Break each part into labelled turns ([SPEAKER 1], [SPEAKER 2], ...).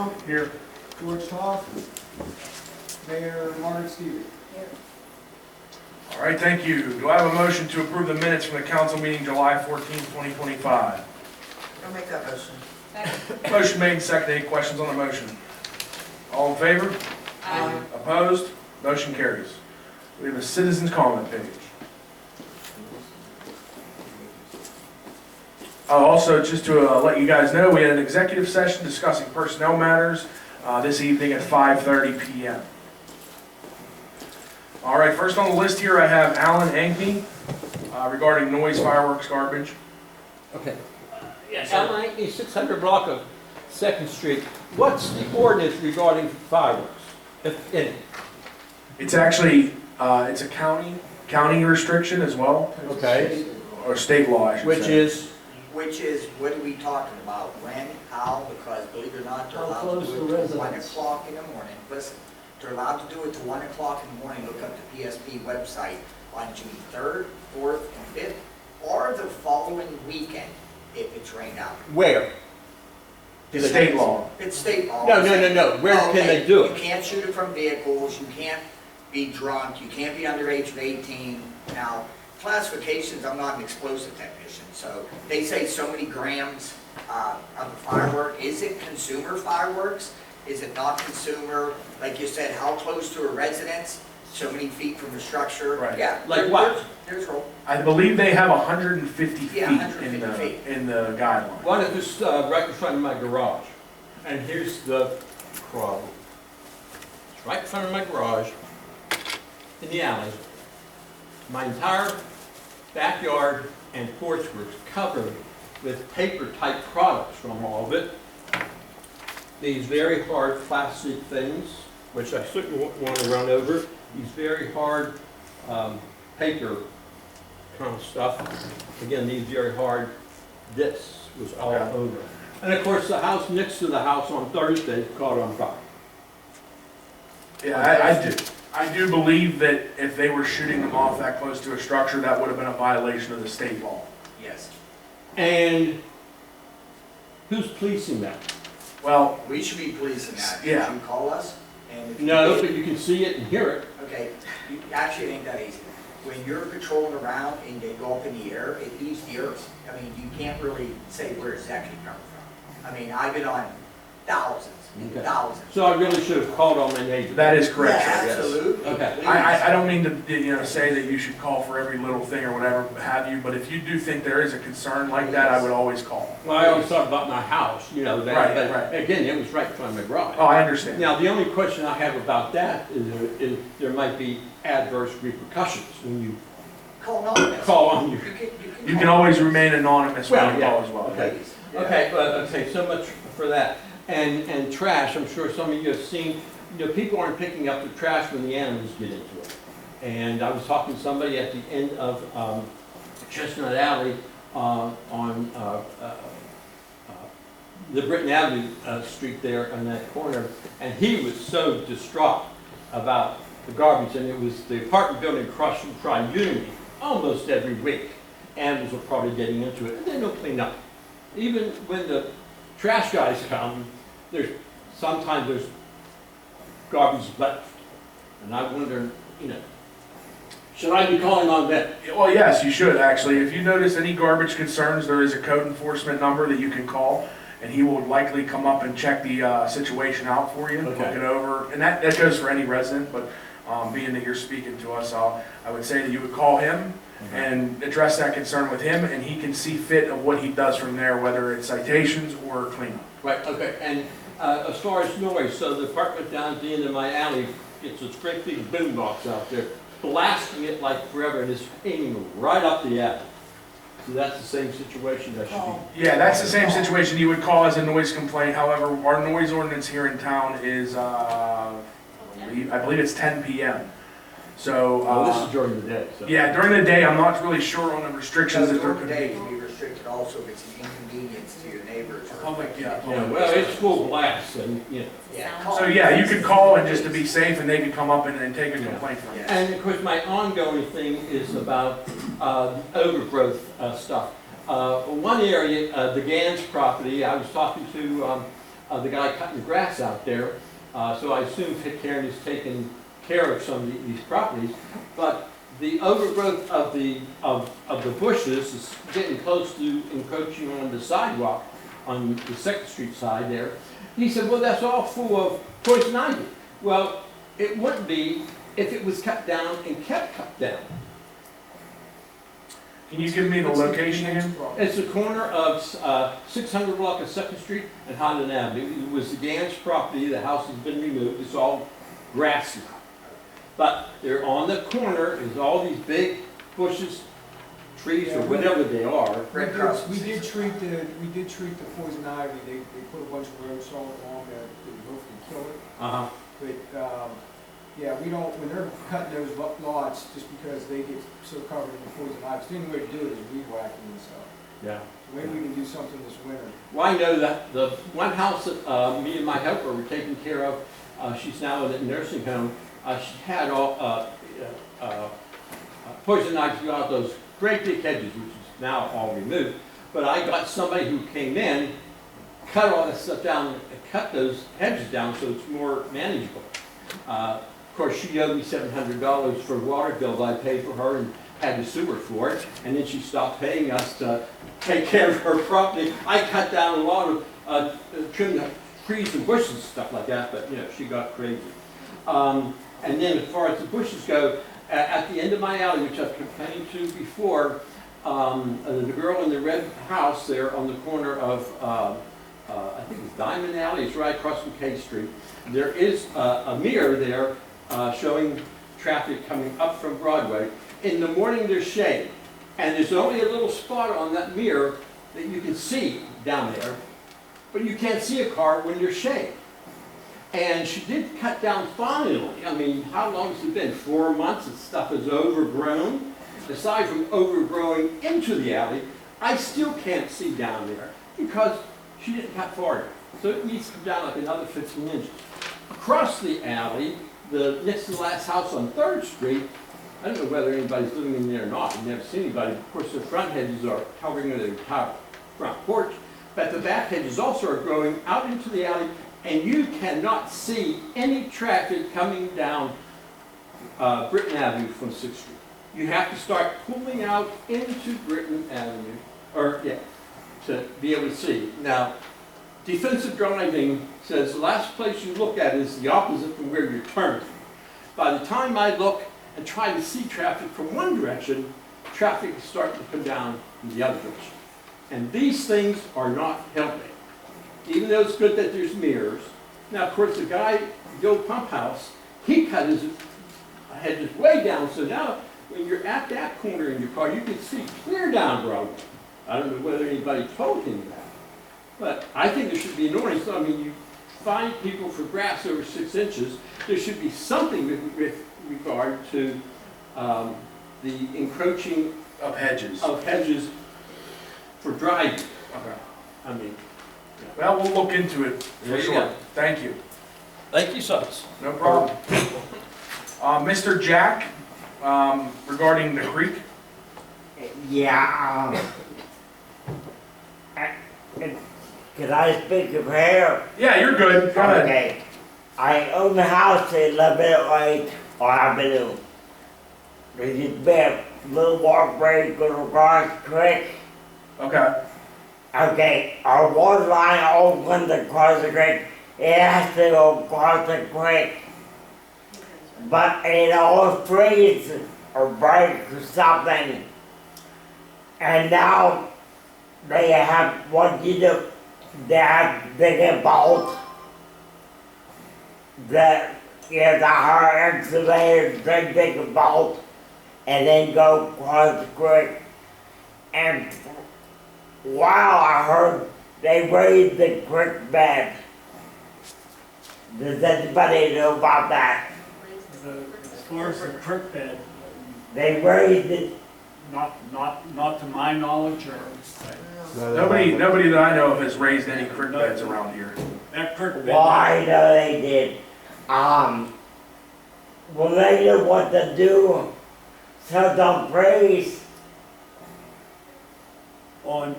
[SPEAKER 1] Brown,
[SPEAKER 2] Here.
[SPEAKER 1] George Toth, Mayor Martin Stevens.
[SPEAKER 2] All right, thank you. Do I have a motion to approve the minutes from the council meeting July 14th, 2025?
[SPEAKER 3] I'll make that motion.
[SPEAKER 2] Motion made, and seconded. Any questions on the motion? All in favor?
[SPEAKER 3] Aye.
[SPEAKER 2] Opposed? Motion carries. We have a citizens comment page. Also, just to let you guys know, we had an executive session discussing personnel matters this evening at 5:30 p.m. All right, first on the list here, I have Alan Ankney regarding noise, fireworks, garbage.
[SPEAKER 4] Okay. Alan Ankney, 600 block of 2nd Street. What's the ordinance regarding fireworks, if any?
[SPEAKER 2] It's actually, it's a county restriction as well,
[SPEAKER 4] Okay.
[SPEAKER 2] or state law, I should
[SPEAKER 4] Which
[SPEAKER 2] say.
[SPEAKER 3] Which is, what are we talking about? When, how? Because believe it or not, they're
[SPEAKER 1] How
[SPEAKER 3] allowed
[SPEAKER 1] close
[SPEAKER 3] to
[SPEAKER 1] to
[SPEAKER 3] do it till 1
[SPEAKER 1] residents?
[SPEAKER 3] o'clock in the morning. Listen, they're allowed to do it till 1 o'clock in the morning. Look up the PSP website on June 3rd, 4th, and 5th, or the following weekend if it's rained out.
[SPEAKER 4] Where?
[SPEAKER 2] It's state law.
[SPEAKER 3] It's state law.
[SPEAKER 4] No. Where can they do
[SPEAKER 3] You
[SPEAKER 4] it?
[SPEAKER 3] can't shoot it from vehicles, you can't be drunk, you can't be under age of 18. Now, classifications, I'm not an explosive technician, so they say so many grams of a firework. Is it consumer fireworks? Is it not consumer? Like you said, how close to a residence? So many feet from the structure?
[SPEAKER 2] Right.
[SPEAKER 3] Yeah.
[SPEAKER 4] Like what?
[SPEAKER 3] There's roll.
[SPEAKER 2] I believe they have 150 feet
[SPEAKER 3] Yeah, 150 feet.
[SPEAKER 2] in the guideline.
[SPEAKER 4] One is just right in front of my garage. And here's the problem. It's right in front of my garage, in the alley. My entire backyard and porch was covered with paper-type products from all of it. These very hard plastic things, which I certainly won't want to run over. These very hard paper kind of stuff. Again, these very hard discs was all
[SPEAKER 2] Okay.
[SPEAKER 4] over. And of course, the house next to the house on Thursday caught on fire.
[SPEAKER 2] Yeah, I do believe that if they were shooting them off that close to a structure, that would have been a violation of the state law.
[SPEAKER 3] Yes.
[SPEAKER 4] And who's policing that?
[SPEAKER 2] Well,
[SPEAKER 3] We should be policing that.
[SPEAKER 2] Yeah.
[SPEAKER 3] You call us and if you
[SPEAKER 4] No,
[SPEAKER 3] get-
[SPEAKER 4] but you can see it and hear it.
[SPEAKER 3] Okay, actually, it ain't that easy. When you're patrolling around and they go up in the air, it leaves the earth. I mean, you can't really say where it's actually coming from. I mean, I've been on thousands and
[SPEAKER 4] Okay.
[SPEAKER 3] thousands.
[SPEAKER 4] So I really should have called on my neighbor.
[SPEAKER 2] that is correct,
[SPEAKER 3] Yeah,
[SPEAKER 2] sir, yes.
[SPEAKER 3] absolutely.
[SPEAKER 4] Okay.
[SPEAKER 3] Please.
[SPEAKER 2] I don't mean to say that you should call for every little thing or whatever have you, but if you do think there is a concern like that, I would always call.
[SPEAKER 4] Well, I always thought about my house, you know, that,
[SPEAKER 2] Right,
[SPEAKER 4] but
[SPEAKER 2] right.
[SPEAKER 4] again, it was right in front of my garage.
[SPEAKER 2] Oh, I understand.
[SPEAKER 4] Now, the only question I have about that is there might be adverse repercussions when you
[SPEAKER 3] Call anonymous.
[SPEAKER 4] call on your.
[SPEAKER 2] You can always remain anonymous when
[SPEAKER 4] Well,
[SPEAKER 2] you
[SPEAKER 4] yeah.
[SPEAKER 2] call as well.
[SPEAKER 4] Okay.
[SPEAKER 3] Please. Yeah.
[SPEAKER 4] Okay, okay, so much for that. And trash, I'm sure some of you have seen, you know, people aren't picking up the trash when the animals get into it. And I was talking to somebody at the end of Chestnut Alley on the Britton Avenue street there on that corner, and he was so distraught about the garbage, and it was the apartment building across from Tri-Unity almost every week. Animals were probably getting into it, and they don't clean up. Even when the trash guys come, sometimes there's garbage left. And I wonder, you know, should I be calling on them?
[SPEAKER 2] Well, yes, you should actually. If you notice any garbage concerns, there is a code enforcement number that you can call, and he will likely come up and check the situation out for you, look
[SPEAKER 4] Okay.
[SPEAKER 2] it over. And that goes for any resident, but being that you're speaking to us, I would say that you would call him and address that concern with him, and he can see fit of what he does from there, whether it's citations or cleanup.
[SPEAKER 4] Right, okay. And as far as noise, so the apartment down at the end of my alley gets this great big boom box out there, blasting it like forever, and it's aiming right up the alley. So that's the same situation that should be.
[SPEAKER 2] Yeah, that's the same situation you would call as a noise complaint. However, our noise ordinance here in town is, I believe it's 10 p.m. So,
[SPEAKER 4] Well, this is during the day, so.
[SPEAKER 2] yeah, during the day, I'm not really sure on the restrictions that there
[SPEAKER 3] During
[SPEAKER 2] could
[SPEAKER 3] the day
[SPEAKER 2] be.
[SPEAKER 3] can be restricted also if it's an inconvenience to your neighbors. or-
[SPEAKER 2] Public, yeah.
[SPEAKER 4] Yeah, well, it's full blast, and, you know.
[SPEAKER 3] Yeah.
[SPEAKER 2] So, yeah, you could call and just to be safe, and they could come up and take a complaint from you.
[SPEAKER 3] Yeah.
[SPEAKER 4] And of course, my ongoing thing is about overgrowth stuff. One area, the Gans property, I was talking to the guy cutting the grass out there. So I assume Pitcairn is taking care of some of these properties. But the overgrowth of the bushes is getting close to encroaching on the sidewalk on the 2nd Street side there. He said, well, that's all full of poison ivy. Well, it wouldn't be if it was cut down and kept cut down.
[SPEAKER 2] Can you give me the location again?
[SPEAKER 4] It's the corner of 600 block of 2nd Street and Highland Avenue. It was the Gans property. The house has been removed. It's all grass now. But they're on the corner. There's all these big bushes, trees, or whatever they are.
[SPEAKER 3] Red Cross.
[SPEAKER 1] We did treat the poison ivy. They put a bunch of aerosol along that hopefully kill it.
[SPEAKER 4] Uh-huh.
[SPEAKER 1] But, yeah, we don't, when they're cutting those lots, just because they get so covered in the poison ivy, the only way to do it is weed whacking and stuff.
[SPEAKER 4] Yeah.
[SPEAKER 1] So maybe we can do something this winter.
[SPEAKER 4] Well, I know that the one house that me and my helper were taking care of, she's now in a nursing home. She had all poison ivy throughout those great big hedges, which is now all removed. But I got somebody who came in, cut all that stuff down, and cut those hedges down so it's more manageable. Of course, she owed me $700 for a water bill I paid for her and had the sewer for it. And then she stopped paying us to take care of her property. I cut down a lot of, trimmed the trees and bushes and stuff like that, but, you know, she got crazy. And then as far as the bushes go, at the end of my alley, which I've complained to before, the girl in the red house there on the corner of, I think it's Diamond Alley, it's right across from K Street. There is a mirror there showing traffic coming up from Broadway. In the morning there's shade, and there's only a little spot on that mirror that you can see down there, but you can't see a car when there's shade. And she did cut down finally. I mean, how long has it been? 4 months? This stuff is overgrown. Aside from overgrowing into the alley, I still can't see down there because she didn't cut far enough. So it needs to come down like another 15 inches. Across the alley, the next to the last house on 3rd Street, I don't know whether anybody's living in there or not. I've never seen anybody. Of course, the front hedges are covering the entire front porch, but the back hedges also are growing out into the alley, and you cannot see any traffic coming down Britton Avenue from 6th Street. You have to start pulling out into Britton Avenue, to be able to see. Now, defensive driving says the last place you look at is the opposite from where you're turning. By the time I look and try to see traffic from one direction, traffic is starting to come down in the other direction. And these things are not helping. Even though it's good that there's mirrors. Now, of course, the guy, the old pump house, he cut his hedges way down, so now when you're at that corner in your car, you can see clear down Broadway. I don't know whether anybody told him that. But I think there should be an ordinance. I mean, you fine people for grass over 6 inches. There should be something with regard to the encroaching
[SPEAKER 2] Of hedges.
[SPEAKER 4] for driving.
[SPEAKER 2] Okay.
[SPEAKER 4] I mean,
[SPEAKER 2] Well, we'll look into it for
[SPEAKER 4] There you
[SPEAKER 2] sure.
[SPEAKER 4] go.
[SPEAKER 2] Thank you.
[SPEAKER 4] thank you, sons.
[SPEAKER 2] No problem. Mr. Jack, regarding the creek.
[SPEAKER 5] Yeah, can I speak of here?
[SPEAKER 2] Yeah, you're good. Go ahead.
[SPEAKER 5] Okay. I own a house at 1108 Avenue. There's just be a little walkway going across the creek.
[SPEAKER 2] Okay.
[SPEAKER 5] Okay, our water line opens across the creek. It has to go across the creek. But it always freezes or breaks or something. And now they have what you do. They have big bolt. The hard excavators, big bolt, and then go across the creek. And wow, I heard they raised the creek bed. Does anybody know about that?
[SPEAKER 6] As far as the creek bed,
[SPEAKER 5] They raised it.
[SPEAKER 6] not to my knowledge, or
[SPEAKER 2] Nobody that I know of has raised any creek beds around here.
[SPEAKER 6] that creek bed.
[SPEAKER 5] Well, I know they did. Well, they knew what to do. So don't freeze.
[SPEAKER 6] On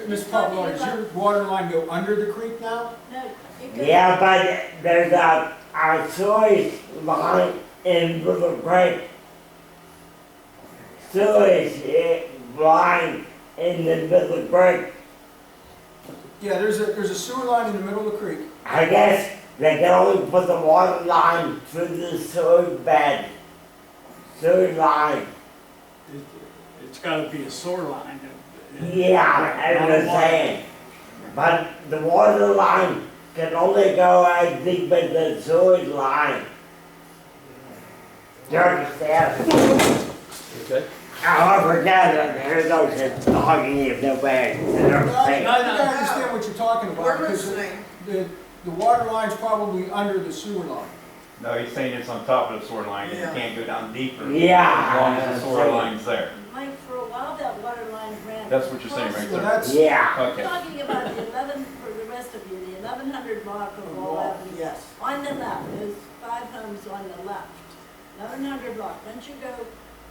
[SPEAKER 1] Ms. Papalardi, does your water line go under the creek now?
[SPEAKER 7] No, it goes.
[SPEAKER 5] Yeah, but there's a sewage line in Little Creek. Sewage line in the Little Creek.
[SPEAKER 1] Yeah, there's a sewer line in the middle of the creek.
[SPEAKER 5] I guess they can only put the water line through the sewage bed. Sewage line.
[SPEAKER 6] It's gotta be a sewer line.
[SPEAKER 5] Yeah, I'm just saying. But the water line can only go as deep as the sewage line. Do you understand?
[SPEAKER 4] Okay.
[SPEAKER 5] I forget that there's no sense talking if nobody
[SPEAKER 1] I
[SPEAKER 5] understands.
[SPEAKER 1] understand what you're talking about, because the water line's probably under the sewer line.
[SPEAKER 8] No, he's saying it's on top of the sewer line, and you can't go down deeper.
[SPEAKER 5] Yeah.
[SPEAKER 8] As long as the sewer line's there.
[SPEAKER 7] Mike, for a while that water line ran.
[SPEAKER 8] That's what you're saying right
[SPEAKER 1] So
[SPEAKER 8] there.
[SPEAKER 1] that's,
[SPEAKER 5] Yeah.
[SPEAKER 7] I'm
[SPEAKER 8] Okay.
[SPEAKER 7] talking about the 11, for the rest of you, the 1100 block of Wall Avenue.
[SPEAKER 1] yes.
[SPEAKER 7] On the left, there's 5 homes on the left. 1100 block, once you go,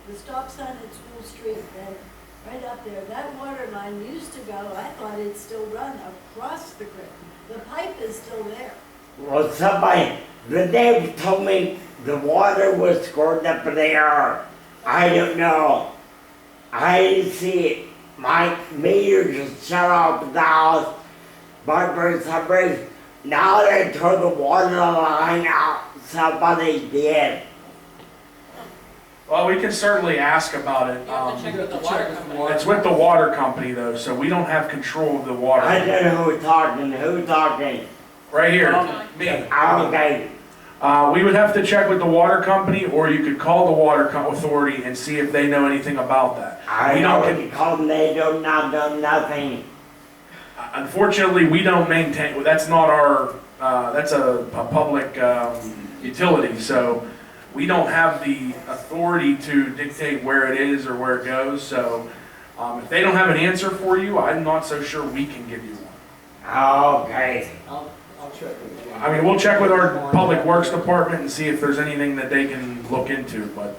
[SPEAKER 7] the stop sign at School Street, and right up there, that water line used to go, I thought it'd still run across the creek. The pipe is still there.
[SPEAKER 5] Well, the neighbor told me the water was squirting up in the air. I don't know. I didn't see it. My meter just shut off at the house. But for some reason, now they turned the water line out. Somebody did.
[SPEAKER 2] Well, we can certainly ask about it.
[SPEAKER 1] You have to check with the water
[SPEAKER 2] It's with the water company though, so we don't have control of the water.
[SPEAKER 5] I don't know who's talking.
[SPEAKER 2] Right here, me.
[SPEAKER 5] Okay,
[SPEAKER 2] We would have to check with the water company, or you could call the water authority and see if they know anything about that.
[SPEAKER 5] I
[SPEAKER 2] We
[SPEAKER 5] know
[SPEAKER 2] don't
[SPEAKER 5] what you call them, they do not do nothing.
[SPEAKER 2] Unfortunately, we don't maintain, that's not our, that's a public utility, so we don't have the authority to dictate where it is or where it goes, so if they don't have an answer for you, I'm not so sure we can give you one.
[SPEAKER 5] Okay.
[SPEAKER 1] I'll check with you.
[SPEAKER 2] I mean, we'll check with our Public Works Department and see if there's anything that they can look into, but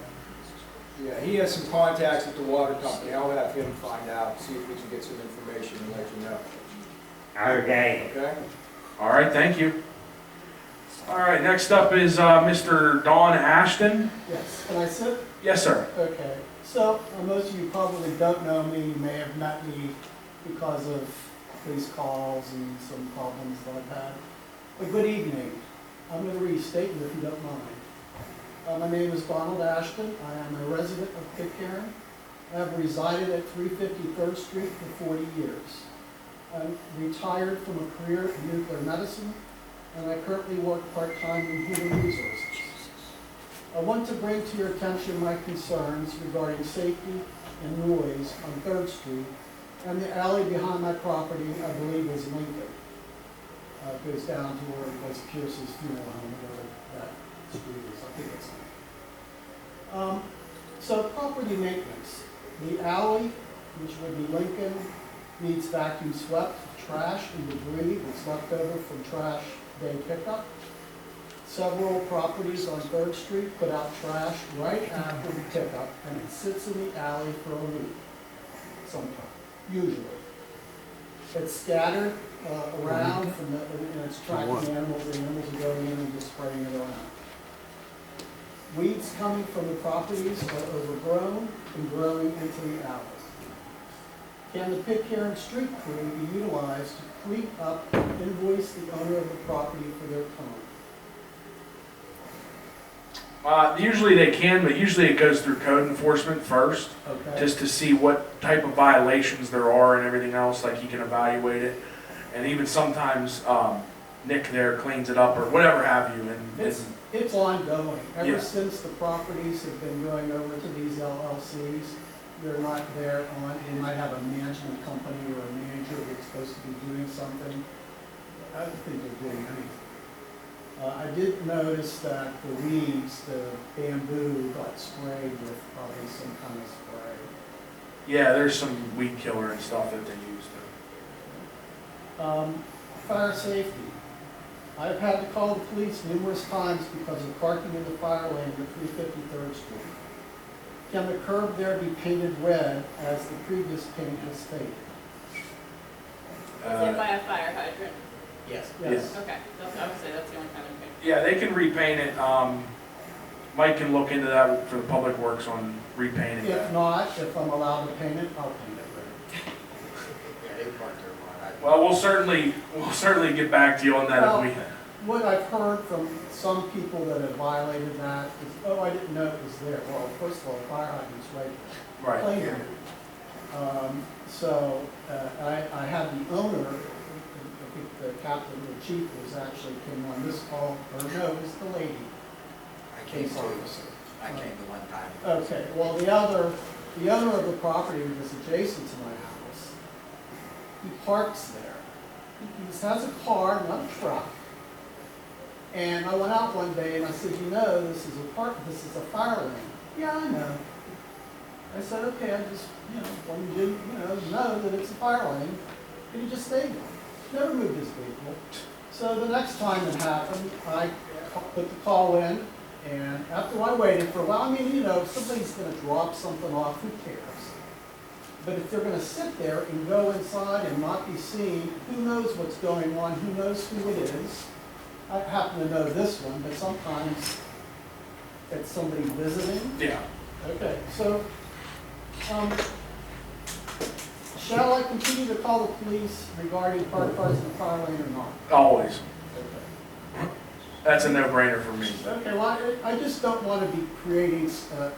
[SPEAKER 1] Yeah, he has some contacts with the water company. I'll have him find out, see if we can get some information and let you know.
[SPEAKER 5] Okay.
[SPEAKER 1] Okay?
[SPEAKER 2] all right, thank you. All right, next up is Mr. Don Ashton.
[SPEAKER 9] Yes, can I sit?
[SPEAKER 2] Yes, sir.
[SPEAKER 9] Okay, so most of you probably don't know me, you may have met me because of police calls and some problems that I've had. But good evening, I'm going to read a statement if you don't mind. My name is Donald Ashton, I am a resident of Pitcairn. I have resided at 353rd Street for 40 years. I'm retired from a career in nuclear medicine, and I currently work part-time in human resources. I want to bring to your attention my concerns regarding safety and noise on 3rd Street and the alley behind my property, I believe is Lincoln. It goes down to where it was Pierce's funeral home, whatever that street is, I think it's Lincoln. So property maintenance. The alley, which would be Lincoln, needs vacuum swept, trash and debris that's left over from trash day pickup. Several properties on 3rd Street put out trash right after the pickup, and it sits in the alley for a week, sometimes, usually. It's scattered around from the, and it's tracking animals, the animals are going in and just spraying it around. Weeds coming from the properties are overgrown and growing into the alleys. Can the Pitcairn Street Crew be utilized to clean up and invoice the owner of the property for their time?
[SPEAKER 2] Usually they can, but usually it goes through code enforcement first,
[SPEAKER 9] Okay.
[SPEAKER 2] just to see what type of violations there are and everything else, like he can evaluate it. And even sometimes Nick there cleans it up or whatever have you. And
[SPEAKER 9] It's ongoing. Ever
[SPEAKER 2] Yeah.
[SPEAKER 9] since the properties have been going over to these LLCs, they're not there on, they might have a management company or a manager that's supposed to be doing something. I don't think they're doing anything. I did notice that the weeds, the bamboo got sprayed with probably some kind of spray.
[SPEAKER 2] yeah, there's some weed killer and stuff that they use.
[SPEAKER 9] Fire safety. I've had to call the police numerous times because of parking in the fire lane at 353rd Street. Can the curb there be painted red as the previous paint has faded?
[SPEAKER 10] it by a fire hydrant?
[SPEAKER 3] Yes.
[SPEAKER 9] Yes.
[SPEAKER 10] Okay, I would say that's the only kind of thing.
[SPEAKER 2] Yeah, they can repaint it. Mike can look into that for the public works on repainting
[SPEAKER 9] If
[SPEAKER 2] that.
[SPEAKER 9] not, if I'm allowed to paint it, I'll paint it red.
[SPEAKER 3] Yeah, they parked there a lot.
[SPEAKER 2] Well, we'll certainly get back to you on that if we.
[SPEAKER 9] What I've heard from some people that have violated that is, oh, I didn't know it was there. Well, first of all, the fire hydrant's right there.
[SPEAKER 2] Right.
[SPEAKER 9] Plain view. So, I had the owner, I think the captain or chief was actually came on this call, or no, it was the lady.
[SPEAKER 3] I came
[SPEAKER 9] Case
[SPEAKER 3] to,
[SPEAKER 9] officer.
[SPEAKER 3] I came to one time.
[SPEAKER 9] Okay, well, the owner of the property was adjacent to my house. He parks there. He has a car, not a truck. And I went out one day and I said, you know, this is a fire lane. Yeah, I know. I said, okay, I just, wanted you to know that it's a fire lane. And he just stayed there. Never moved his vehicle. So the next time it happened, I put the call in, and after I waited for a while, if somebody's gonna drop something off, who cares? But if they're gonna sit there and go inside and not be seen, who knows what's going on, who knows who it is? I happen to know this one, but sometimes it's somebody visiting.
[SPEAKER 2] Yeah.
[SPEAKER 9] Okay, so, shall I continue to call the police regarding parked cars in the fire lane or not?
[SPEAKER 2] Always.
[SPEAKER 9] Okay.
[SPEAKER 2] That's a no-brainer for me.
[SPEAKER 9] Okay, well, I just don't want to be creating, a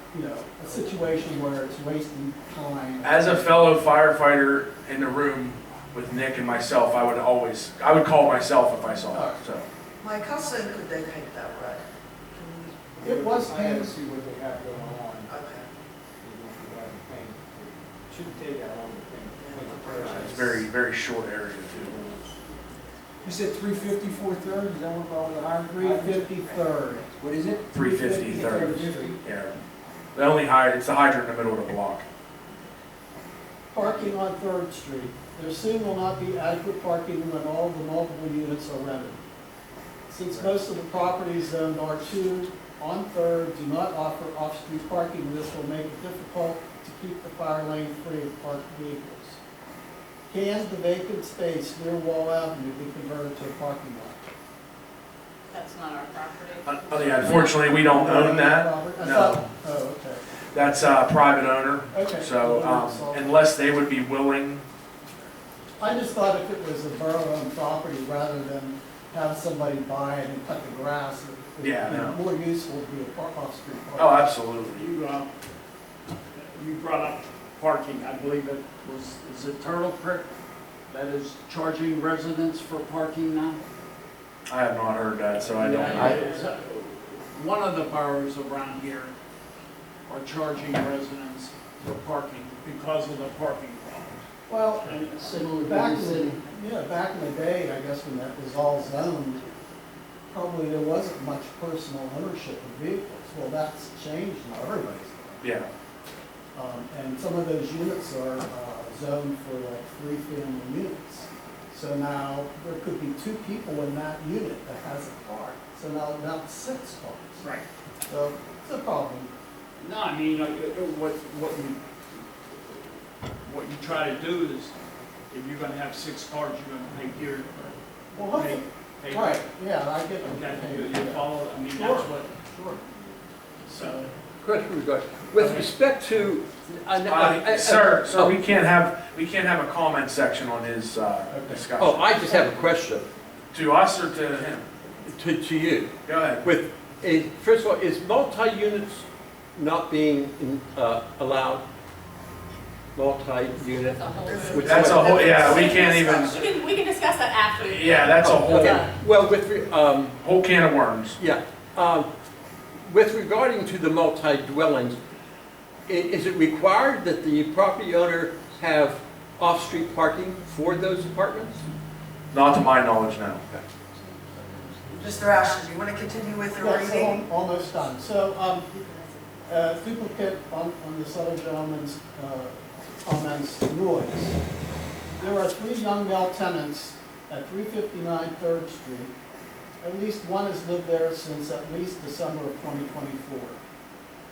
[SPEAKER 9] situation where it's wasting time.
[SPEAKER 2] As a fellow firefighter in the room with Nick and myself, I would call myself if I saw it, so.
[SPEAKER 11] Mike, how soon could they paint that red?
[SPEAKER 9] It was
[SPEAKER 1] I had to
[SPEAKER 9] painted,
[SPEAKER 1] see what they have going on.
[SPEAKER 11] Okay.
[SPEAKER 1] Shouldn't take that long to paint.
[SPEAKER 2] It's a very, very short area too.
[SPEAKER 1] You said 354 Third, is that what all the higher?
[SPEAKER 9] 353rd.
[SPEAKER 1] What is it?
[SPEAKER 2] 350 Third.
[SPEAKER 1] 350.
[SPEAKER 2] Yeah. It's the hydrant in the middle of the block.
[SPEAKER 9] Parking on 3rd Street. There soon will not be adequate parking when all the multiple units are rented. Since most of the properties zoned R2 on 3rd do not offer off-street parking, this will make it difficult to keep the fire lane free of parked vehicles. Can the vacant space near Wall Avenue be converted to a parking lot?
[SPEAKER 10] That's not our property.
[SPEAKER 2] Unfortunately, we don't own that. No.
[SPEAKER 9] Oh, okay.
[SPEAKER 2] That's a private owner.
[SPEAKER 9] Okay.
[SPEAKER 2] So unless they would be willing,
[SPEAKER 9] I just thought if it was a borough-owned property, rather than have somebody buy it and cut the grass, it would be more useful to be a off-street parking.
[SPEAKER 2] oh, absolutely.
[SPEAKER 6] You brought up parking, I believe is it Turtle Creek that is charging residents for parking now?
[SPEAKER 2] I have not heard that, so I don't
[SPEAKER 6] Yeah,
[SPEAKER 2] know.
[SPEAKER 6] one of the boroughs around here are charging residents for parking because of the parking problem.
[SPEAKER 9] Well,
[SPEAKER 6] And
[SPEAKER 9] so back in the day, I guess when that was all zoned, probably there wasn't much personal ownership of vehicles. Well, that's changed now, everybody's got it.
[SPEAKER 2] Yeah.
[SPEAKER 9] And some of those units are zoned for like 3-family units. So now there could be 2 people in that unit that has a car. So now it's 6 cars.
[SPEAKER 6] Right.
[SPEAKER 9] So it's a problem.
[SPEAKER 6] No, I mean, what you try to do is, if you're gonna have 6 cars, you're gonna pay gear.
[SPEAKER 9] Well, hopefully, right, yeah, I get
[SPEAKER 6] Okay, you
[SPEAKER 9] it.
[SPEAKER 6] follow, I mean,
[SPEAKER 9] Sure.
[SPEAKER 6] that's what.
[SPEAKER 9] Sure.
[SPEAKER 6] So.
[SPEAKER 4] Question regarding, with respect to.
[SPEAKER 2] Sir, we can't have a comment section on his discussion.
[SPEAKER 4] Oh, I just have a question
[SPEAKER 2] To us or to him?
[SPEAKER 4] to you.
[SPEAKER 2] Go ahead.
[SPEAKER 4] First of all, is multi-units not being allowed? Multi-unit?
[SPEAKER 2] That's a whole, yeah, we can't even,
[SPEAKER 10] We can discuss that after.
[SPEAKER 2] yeah, that's a whole,
[SPEAKER 4] Okay. Well,
[SPEAKER 2] whole can of worms.
[SPEAKER 4] yeah. With regarding to the multi-dwellings, is it required that the property owner have off-street parking for those apartments?
[SPEAKER 2] Not to my knowledge, no.
[SPEAKER 11] Mr. Ashton, do you want to continue with your
[SPEAKER 9] Yes,
[SPEAKER 11] reading?
[SPEAKER 9] almost done. So, duplicate on this other gentleman's comments, noise. There are 3 young male tenants at 359 3rd Street. At least one has lived there since at least December of 2024.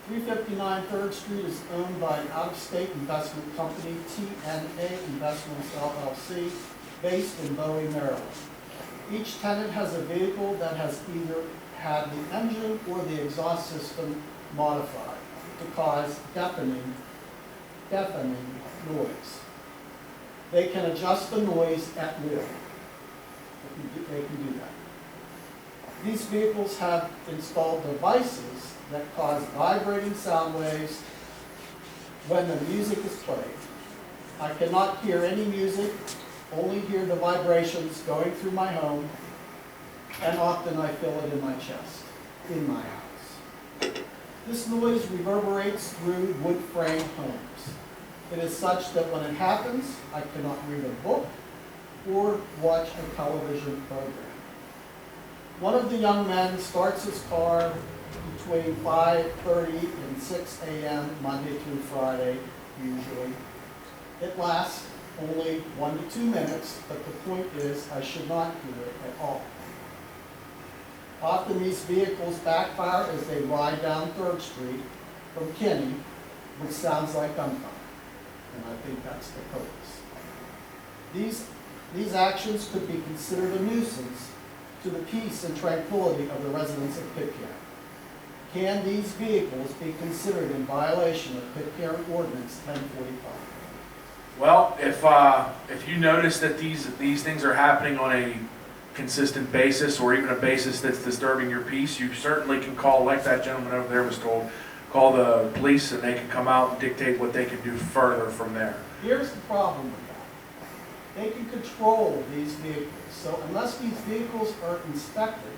[SPEAKER 9] 359 3rd Street is owned by an out-of-state investment company, TNA Investments LLC, based in Bowie, Maryland. Each tenant has a vehicle that has either had the engine or the exhaust system modified to cause deafening noise. They can adjust the noise at will. They can do that. These vehicles have installed devices that cause vibrating sound waves when the music is played. I cannot hear any music, only hear the vibrations going through my home, and often I feel it in my chest, in my house. This noise reverberates through wood frame homes. It is such that when it happens, I cannot read a book or watch a television program. One of the young men starts his car between 5:30 and 6 a.m. Monday through Friday, usually. It lasts only 1 to 2 minutes, but the point is I should not hear it at all. Often these vehicles backfire as they ride down 3rd Street from Kinney, which sounds like gunfire. And I think that's the purpose. These actions could be considered a nuisance to the peace and tranquility of the residents of Pitcairn. Can these vehicles be considered in violation of Pitcairn Ordinance 1045?
[SPEAKER 2] Well, if you notice that these things are happening on a consistent basis, or even a basis that's disturbing your peace, you certainly can call, like that gentleman over there was told, call the police and they can come out and dictate what they can do further from there.
[SPEAKER 9] Here's the problem with that. They can control these vehicles. So unless these vehicles are inspected,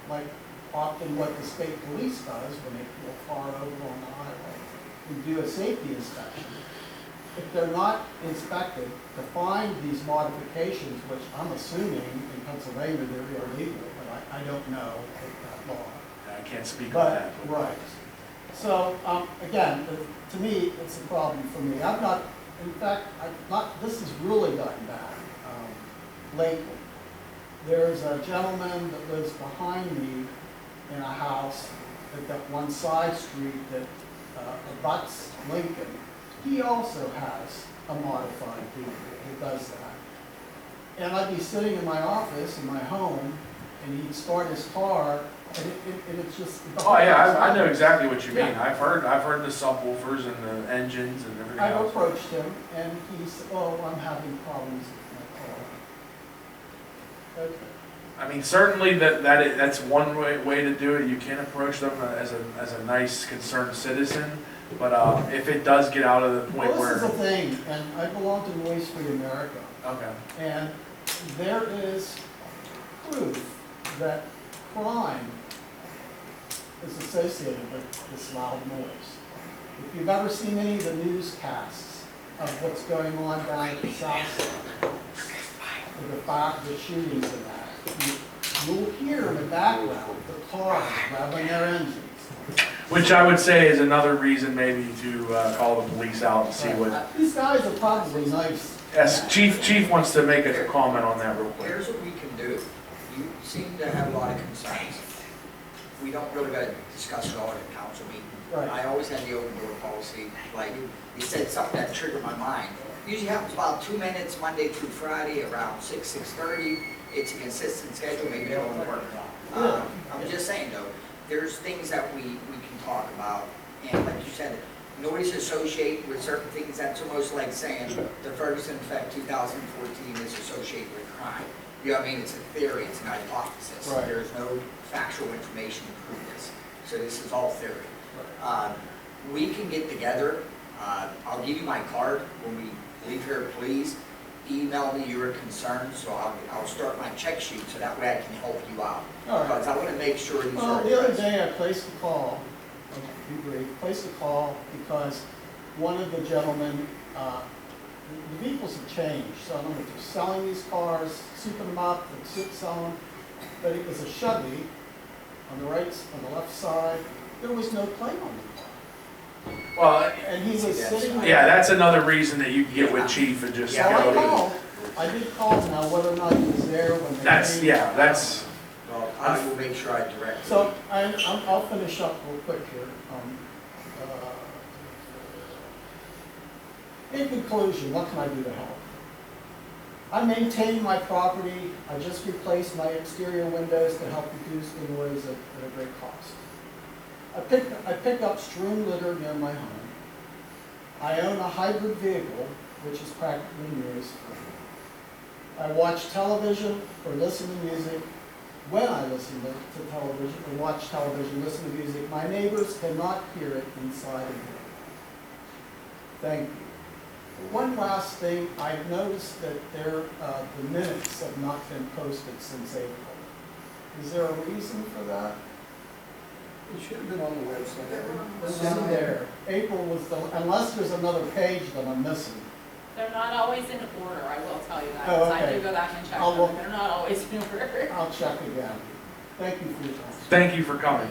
[SPEAKER 9] like often what the state police does when they pull a car over on the highway, and do a safety inspection, if they're not inspected to find these modifications, which I'm assuming in Pennsylvania they're illegal, but I don't know that law.
[SPEAKER 2] I can't speak on
[SPEAKER 9] But,
[SPEAKER 2] that.
[SPEAKER 9] right. So, again, to me, it's a problem for me. I've not, in fact, this has really gotten bad lately. There's a gentleman that lives behind me in a house at that one side street that abuts Lincoln. He also has a modified vehicle that does that. And I'd be sitting in my office, in my home, and he'd start his car, and it's just...
[SPEAKER 2] Oh yeah, I know exactly what you mean.
[SPEAKER 9] Yeah.
[SPEAKER 2] I've heard the subwoofers and the engines and everything
[SPEAKER 9] I've
[SPEAKER 2] else.
[SPEAKER 9] approached him, and he said, oh, I'm having problems with my car. Okay.
[SPEAKER 2] I mean, certainly that's one way to do it. You can approach them as a nice, concerned citizen. But if it does get out of the point
[SPEAKER 9] Well,
[SPEAKER 2] where...
[SPEAKER 9] this is the thing, and I belong to Noise Free America,
[SPEAKER 2] Okay.
[SPEAKER 9] and there is proof that crime is associated with this loud noise. If you've ever seen any of the newscasts of what's going on down at the south side, with the shootings and that, you'll hear in the background the cars revving their engines.
[SPEAKER 2] Which I would say is another reason maybe to call the police out and see what...
[SPEAKER 9] These guys are probably nice.
[SPEAKER 2] Yes, Chief wants to make a comment on that real quick.
[SPEAKER 3] Here's what we can do. You seem to have a lot of concerns. We don't really got to discuss it all at a council meeting.
[SPEAKER 9] Right.
[SPEAKER 3] I always had the open door policy. Like, you said something that triggered my mind. Usually happens about 2 minutes, Monday through Friday, around 6:30. It's a consistent schedule, maybe it don't work. I'm just saying though, there's things that we can talk about. And like you said, noise associated with certain things, that's almost like saying the Ferguson effect 2014 is associated with crime. You know what I mean? It's a theory, it's an hypothesis.
[SPEAKER 9] Right.
[SPEAKER 3] There's no factual information to prove this. So this is all theory. We can get together. I'll give you my card when we leave here. Please email me your concerns, so I'll start my check sheet so that way I can help you out.
[SPEAKER 9] All right.
[SPEAKER 3] Because I want to make sure these
[SPEAKER 9] Well,
[SPEAKER 3] are
[SPEAKER 9] the other
[SPEAKER 3] addressed.
[SPEAKER 9] day I placed a call, placed a call because one of the gentlemen, the vehicles have changed. So I don't know if they're selling these cars, souping them up, they're selling them. But it was a Chevy on the left side. There was no plate on the car.
[SPEAKER 2] Well,
[SPEAKER 9] And he was sitting there.
[SPEAKER 2] yeah, that's another reason that you can get with Chief and just
[SPEAKER 9] So
[SPEAKER 2] go
[SPEAKER 9] I
[SPEAKER 2] to...
[SPEAKER 9] called. I did call now, whether or not he was there when they came.
[SPEAKER 2] That's...
[SPEAKER 3] Well, I will make sure I direct you.
[SPEAKER 9] So I'll finish up real quick here. In conclusion, what can I do to help? I maintain my property, I just replaced my exterior windows to help reduce the noise at a great cost. I pick up strewn litter near my home. I own a hybrid vehicle, which is practically noise-free. I watch television or listen to music. When I listen to television or watch television, listen to music, my neighbors cannot hear it inside of here. Thank you. One last thing, I've noticed that the minutes have not been posted since April. Is there a reason for that?
[SPEAKER 1] It should have been on the website.
[SPEAKER 9] It's in there. April was unless there's another page that I'm missing.
[SPEAKER 10] They're not always in order, I will tell you that.
[SPEAKER 9] Oh,
[SPEAKER 10] 'Cause I
[SPEAKER 9] okay.
[SPEAKER 10] do go back and check
[SPEAKER 9] I'll
[SPEAKER 10] them,
[SPEAKER 9] look.
[SPEAKER 10] they're not always in order.
[SPEAKER 9] I'll check again. Thank you for your time.
[SPEAKER 2] Thank you for coming.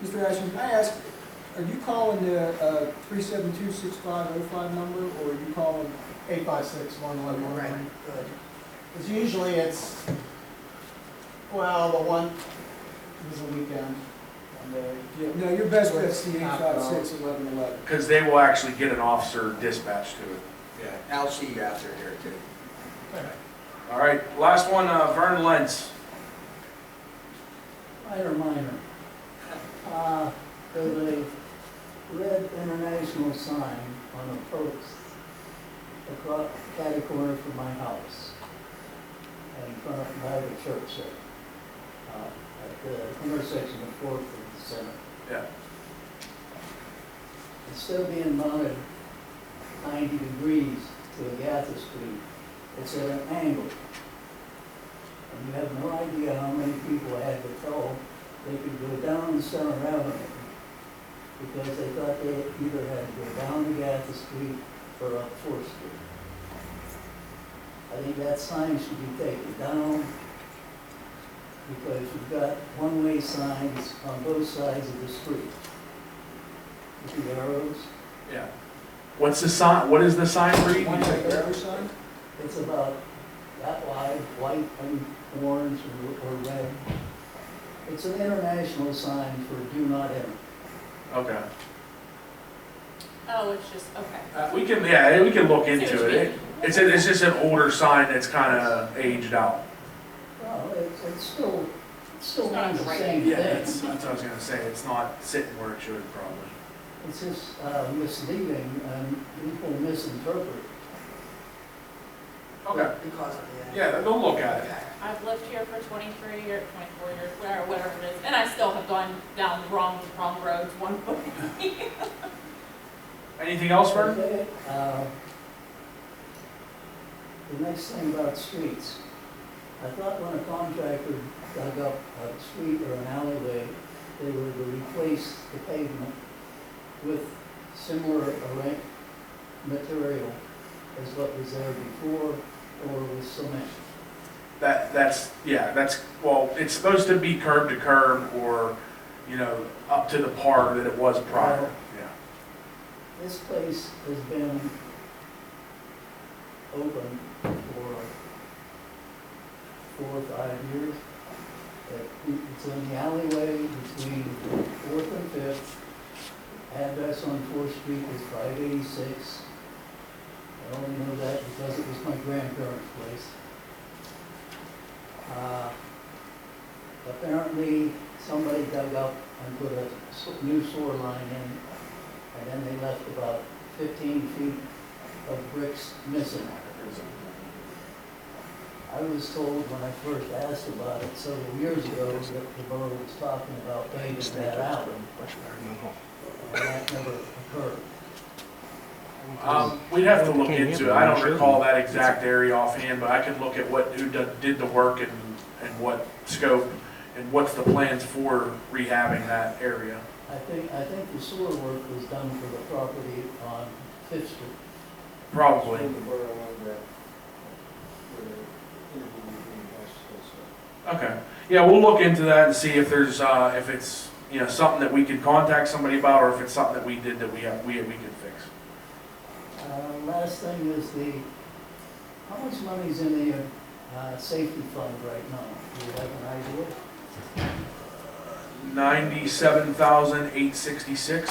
[SPEAKER 1] Mr. Ashton, can I ask, are you calling the 372-6505 number, or are you calling?
[SPEAKER 9] 856-1111.
[SPEAKER 11] Right, good.
[SPEAKER 9] Because usually it's, well, the one was a weekend, one day.
[SPEAKER 1] Yeah, no, your best bet's the 856-1111.
[SPEAKER 2] Because they will actually get an officer dispatched to it.
[SPEAKER 3] Yeah, I'll see you after here too.
[SPEAKER 2] All right, last one, Vern Lentz.
[SPEAKER 12] Minor. There's a red international sign on a post across catty corner from my house, in front of by the church there, at the intersection of 4th and the Center.
[SPEAKER 2] Yeah.
[SPEAKER 12] Instead of being mounted 90 degrees to Agatha Street, it's at an angle. And you have no idea how many people I had to tell they could go down Center Avenue because they thought they either had to go down Agatha Street or up 4th Street. I think that sign should be taken down because you've got one-way signs on both sides of the street. With the arrows.
[SPEAKER 2] Yeah. What's the sign, what is the sign read?
[SPEAKER 1] One way arrow sign?
[SPEAKER 12] It's about that wide, white and orange or red. It's an international sign for do not enter.
[SPEAKER 2] Okay.
[SPEAKER 10] Oh, it's just, okay.
[SPEAKER 2] We can look
[SPEAKER 10] See what
[SPEAKER 2] into
[SPEAKER 10] you
[SPEAKER 2] it.
[SPEAKER 10] mean.
[SPEAKER 2] It's just an older sign that's kind of aged out.
[SPEAKER 12] Well, it's still
[SPEAKER 10] It's not
[SPEAKER 12] means
[SPEAKER 10] the
[SPEAKER 12] the
[SPEAKER 10] right
[SPEAKER 12] same
[SPEAKER 2] Yeah,
[SPEAKER 12] thing.
[SPEAKER 2] that's what I was gonna say. It's not sitting where it should probably.
[SPEAKER 12] It's just misleading and people misinterpret.
[SPEAKER 2] Okay.
[SPEAKER 11] Because of the.
[SPEAKER 2] Yeah, they'll look at it.
[SPEAKER 10] I've lived here for 23 or 24 years, whatever it is, and I still have gone down the wrong roads one way.
[SPEAKER 2] Anything else, Vern?
[SPEAKER 12] Okay, the next thing about streets, I thought when a contractor dug up a street or an alleyway, they were to replace the pavement with similar material as what was there before or with cement.
[SPEAKER 2] That's well, it's supposed to be curb to curb or, up to the par that it was prior. Yeah.
[SPEAKER 12] This place has been open for 4 or 5 years. It's in the alleyway between 4th and 5th. Address on 4th Street is 586. I only know that because it was my grandparents' place. Apparently, somebody dug up and put a new sewer line in, and then they left about 15 feet of bricks missing. I was told when I first asked about it several years ago that the borough was talking about paving that out. And that never occurred.
[SPEAKER 2] We'd have to look into it. I don't recall that exact area offhand, but I can look at who did the work and what scope and what's the plans for rehabbing that area.
[SPEAKER 12] I think the sewer work was done for the property on 5th Street.
[SPEAKER 2] Probably.
[SPEAKER 1] The borough owned that, where the interview between us,
[SPEAKER 2] Okay. Yeah, we'll look into that and see if there's if it's something that we can contact somebody about, or if it's something that we did that we can fix.
[SPEAKER 12] Last thing is how much money's in the safety fund right now? Do you have an idea?
[SPEAKER 2] 97,866.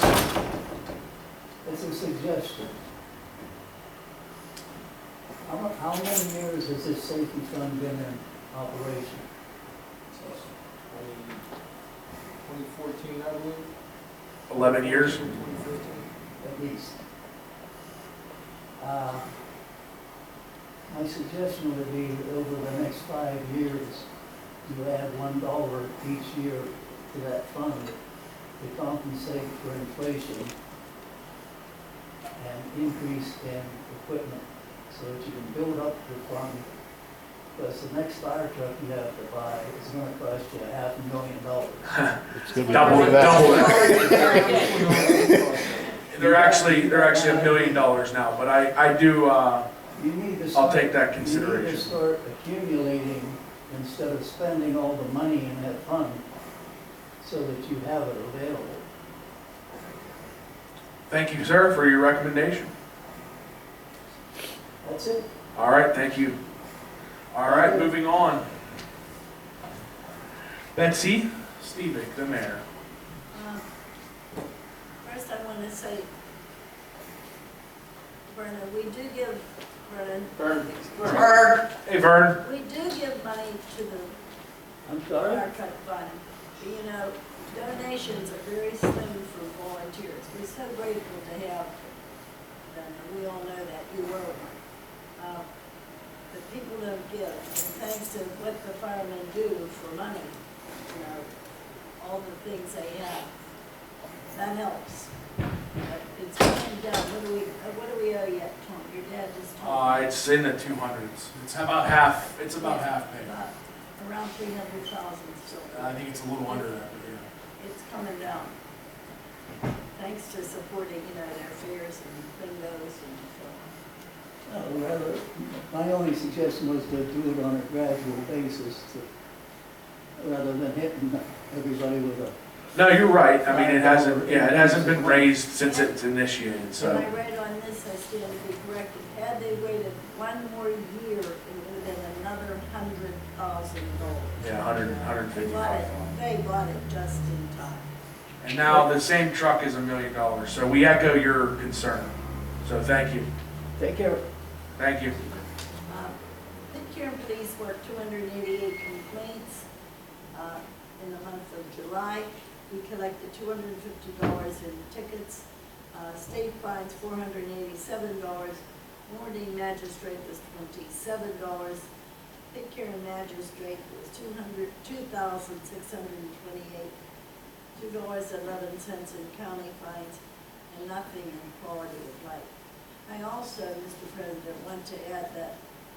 [SPEAKER 12] It's a suggestion. How how many years has this safety fund been in operation?
[SPEAKER 1] 2014, I believe.
[SPEAKER 2] 11 years?
[SPEAKER 1] 2015.
[SPEAKER 12] At least. My suggestion would be that over the next 5 years, you add $1 each year to that fund to compensate for inflation and increase in equipment, so that you can build up your fund. Because the next fire truck you have to buy is gonna cost you $500,000.
[SPEAKER 8] It's gonna be
[SPEAKER 2] Double
[SPEAKER 8] more
[SPEAKER 2] it,
[SPEAKER 8] than
[SPEAKER 2] double
[SPEAKER 8] that.
[SPEAKER 2] it. They're actually $1 million now, but I do,
[SPEAKER 12] You need to
[SPEAKER 2] I'll
[SPEAKER 12] start,
[SPEAKER 2] take that
[SPEAKER 12] you need
[SPEAKER 2] consideration.
[SPEAKER 12] to start accumulating instead of spending all the money in that fund, so that you have it available.
[SPEAKER 2] Thank you, sir, for your recommendation.
[SPEAKER 12] That's it.
[SPEAKER 2] All right, thank you. All right, moving on. Betsy Stevick, the mayor.
[SPEAKER 7] First, I want to say, Verna, we do give, Verna,
[SPEAKER 2] Hey, Vern.
[SPEAKER 7] we do give money to the
[SPEAKER 12] I'm sorry?
[SPEAKER 7] fire truck fund. But, you know, donations are very slim for volunteers. We're so grateful to have them, and we all know that you were one. But people don't give, and thanks to what the firemen do for money, you know, all the things they have, that helps. But it's coming down. What do we owe yet, Tom? Your dad just told me.
[SPEAKER 2] It's in the 200s. It's about half paid.
[SPEAKER 7] Around 300,000 still.
[SPEAKER 2] I think it's a little under that, but yeah.
[SPEAKER 7] It's coming down. Thanks to supporting, you know, their fairs and bingos and so
[SPEAKER 12] Rather, my only suggestion was to do it on a gradual basis, rather than hitting everybody with a.
[SPEAKER 2] No, you're right. I mean, it hasn't been raised since it's initiated,
[SPEAKER 7] on.
[SPEAKER 2] so.
[SPEAKER 7] When I read on this, I stand to be corrected. Had they waited one more year, it would have been another $100,000.
[SPEAKER 2] Yeah, 155.
[SPEAKER 7] They bought it just in time.
[SPEAKER 2] And now the same truck is $1 million, so we echo your concern. So thank you.
[SPEAKER 12] Take care.
[SPEAKER 2] Thank you.
[SPEAKER 7] Pitcairn Police worked 288 complaints in the month of July. We collected $250 in tickets. State fines $487. Warning magistrate was $27. Pitcairn magistrate was $2,628. $2.11 in county fines, and nothing in quality of life. I also, Mr. President, want to add that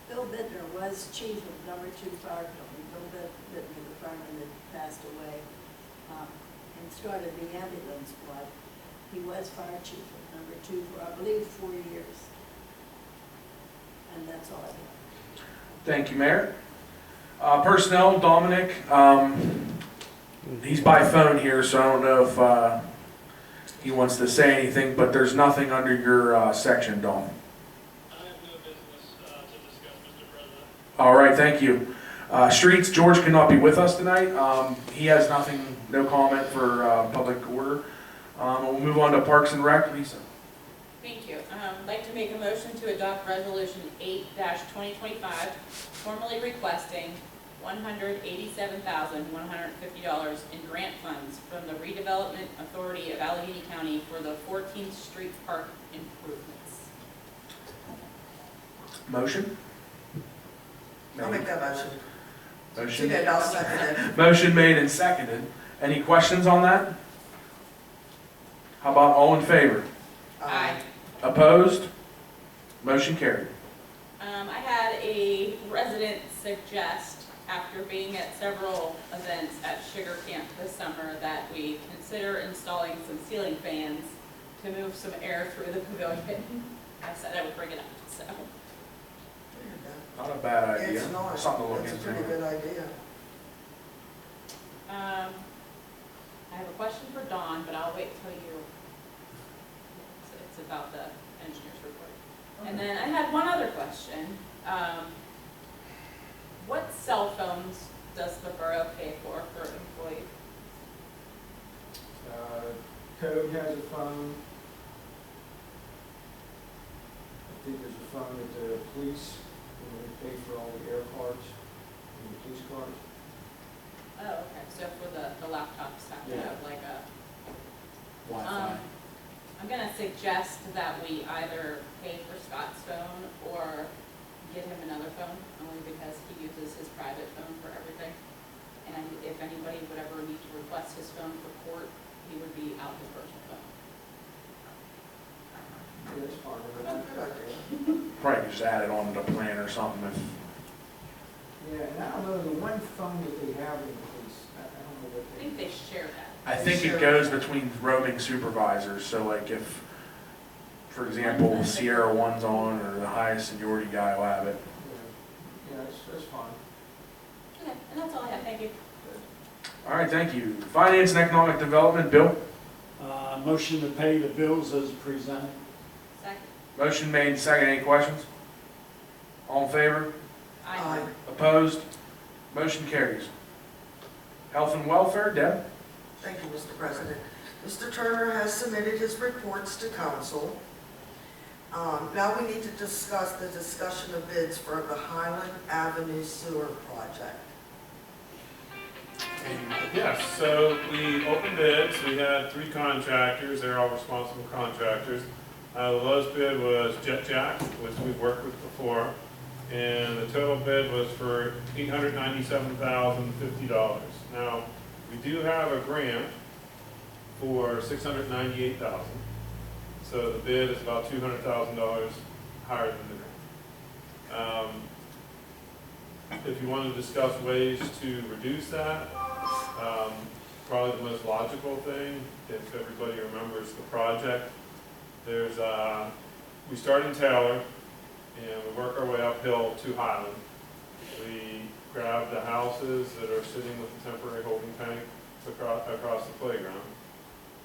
[SPEAKER 7] Bill Bittner was chief of number 2 fire company. Bill Bittner, the fireman that passed away, and started the ambulance squad. He was fire chief of number 2 for, I believe, 4 years. And that's all I have.
[SPEAKER 2] Thank you, Mayor. Personnel, Dominic, he's by phone here, so I don't know if he wants to say anything, but there's nothing under your section, Dom.
[SPEAKER 13] I have no business to discuss, Mr. President.
[SPEAKER 2] All right, thank you. Streets, George cannot be with us tonight. He has nothing, no comment for public order. We'll move on to Parks and Rec. Lisa.
[SPEAKER 10] Thank you. I'd like to make a motion to adopt Resolution 8-2025, formally requesting $187,150 in grant funds from the Redevelopment Authority of Allegheny County for the 14th Street Park improvements.
[SPEAKER 2] Motion?
[SPEAKER 11] I'll make that motion. She
[SPEAKER 2] Motion.
[SPEAKER 11] did, I'll second it.
[SPEAKER 2] Motion made and seconded. Any questions on that? How about all in favor?
[SPEAKER 10] Aye.
[SPEAKER 2] Opposed? Motion carried.
[SPEAKER 10] I had a resident suggest, after being at several events at Sugar Camp this summer, that we consider installing some ceiling fans to move some air through the pavilion. I said I would bring it up, so.
[SPEAKER 2] Not a bad idea.
[SPEAKER 11] It's not.
[SPEAKER 2] Something to look
[SPEAKER 11] That's a
[SPEAKER 2] into.
[SPEAKER 11] pretty good idea.
[SPEAKER 10] I have a question for Dawn, but I'll wait till you, it's about the engineer's report. And then I had one other question. What cell phones does the borough pay for employees?
[SPEAKER 1] Code has a phone. I think there's a phone that the police we pay for all the air cards and the police cars.
[SPEAKER 10] Oh, okay, so for the laptops have to
[SPEAKER 1] Yeah.
[SPEAKER 10] have like a,
[SPEAKER 1] Wi-Fi.
[SPEAKER 10] I'm gonna suggest that we either pay for Scott's phone or get him another phone, only because he uses his private phone for everything. And if anybody would ever need to request his phone for court, he would be out his personal phone.
[SPEAKER 1] Yeah, that's fine.
[SPEAKER 11] Oh, good idea.
[SPEAKER 2] Probably just add it on to the plan or something if,
[SPEAKER 1] Yeah, and I don't know, the one phone that they have in the police, I don't know what
[SPEAKER 10] I
[SPEAKER 1] they.
[SPEAKER 10] think they share that.
[SPEAKER 2] I think it goes between roaming supervisors, so like if, for example, Sierra 1's on, or the highest seniority guy will have it.
[SPEAKER 1] Yeah, that's fine.
[SPEAKER 10] Okay, and that's all I have, thank you.
[SPEAKER 2] All right, thank you. Finance and Economic Development, Bill?
[SPEAKER 6] Motion to pay the bills as presented.
[SPEAKER 10] Second.
[SPEAKER 2] Motion made, second, any questions? All in favor?
[SPEAKER 11] Aye.
[SPEAKER 2] Opposed? Motion carries. Health and Welfare, Deb?
[SPEAKER 11] Thank you, Mr. President. Mr. Turner has submitted his reports to council. Now we need to discuss the discussion of bids for the Highland Avenue Sewer Project.
[SPEAKER 14] Yes, so we opened bids, we had 3 contractors, they're all responsible contractors. The lowest bid was Jet Jack, which we've worked with before, and the total bid was for $897,050. Now, we do have a grant for $698,000, so the bid is about $200,000 higher than the grant. If you want to discuss ways to reduce that, probably the most logical thing, if everybody remembers the project, there's, we start in Taylor and we work our way uphill to Highland. We grab the houses that are sitting with the temporary holding tank across the playground.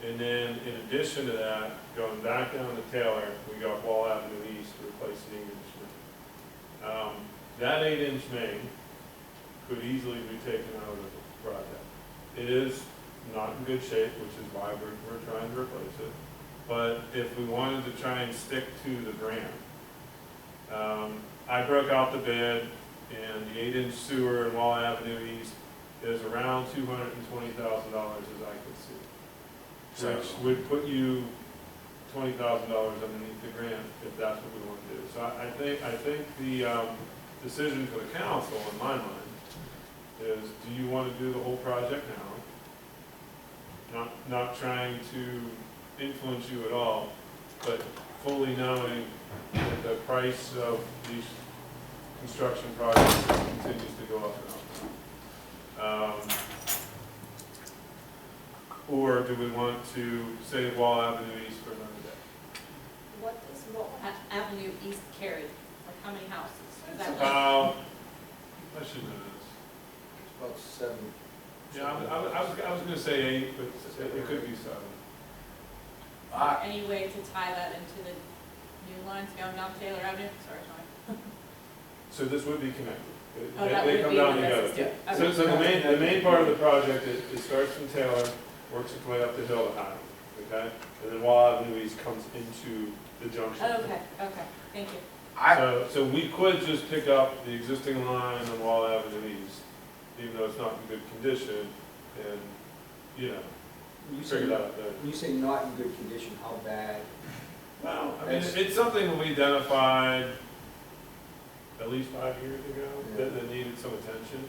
[SPEAKER 14] And then in addition to that, going back down to Taylor, we go up Wall Avenue East to replace an 8-inch main. That 8-inch main could easily be taken out of the project. It is not in good shape, which is why we're trying to replace it. But if we wanted to try and stick to the grant, I broke out the bid, and the 8-inch sewer in Wall Avenue East is around $220,000 as I could see. Which would put you $20,000 underneath the grant if that's what we want to do. So I think the decision for the council, in my mind, is do you want to do the whole project now? Not trying to influence you at all, but fully knowing that the price of these construction projects continues to go up and up. Or do we want to save Wall Avenue East for another day?
[SPEAKER 10] What does Wall Avenue East carry? Like how many houses? Is that
[SPEAKER 14] I should know this.
[SPEAKER 1] It's about 7.
[SPEAKER 14] Yeah, I was going to say 8, but it could be 7.
[SPEAKER 10] any way to tie that into the new lines going down Taylor Avenue? Sorry, Tony.
[SPEAKER 14] So this would be connected.
[SPEAKER 10] Oh, that
[SPEAKER 14] They
[SPEAKER 10] would
[SPEAKER 14] come
[SPEAKER 10] be
[SPEAKER 14] down
[SPEAKER 10] the
[SPEAKER 14] together.
[SPEAKER 10] business too.
[SPEAKER 14] So the main part of the project, it starts from Taylor, works its way up the hill to Highland, okay? And then Wall Avenue East comes into the junction.
[SPEAKER 10] Okay, thank you.
[SPEAKER 14] So we could just pick up the existing line on Wall Avenue East, even though it's not in good condition, and, you know, figure it out there.
[SPEAKER 1] When you say not in good condition, how bad?
[SPEAKER 14] Well, I mean, it's something that we identified at least 5 years ago that needed some attention.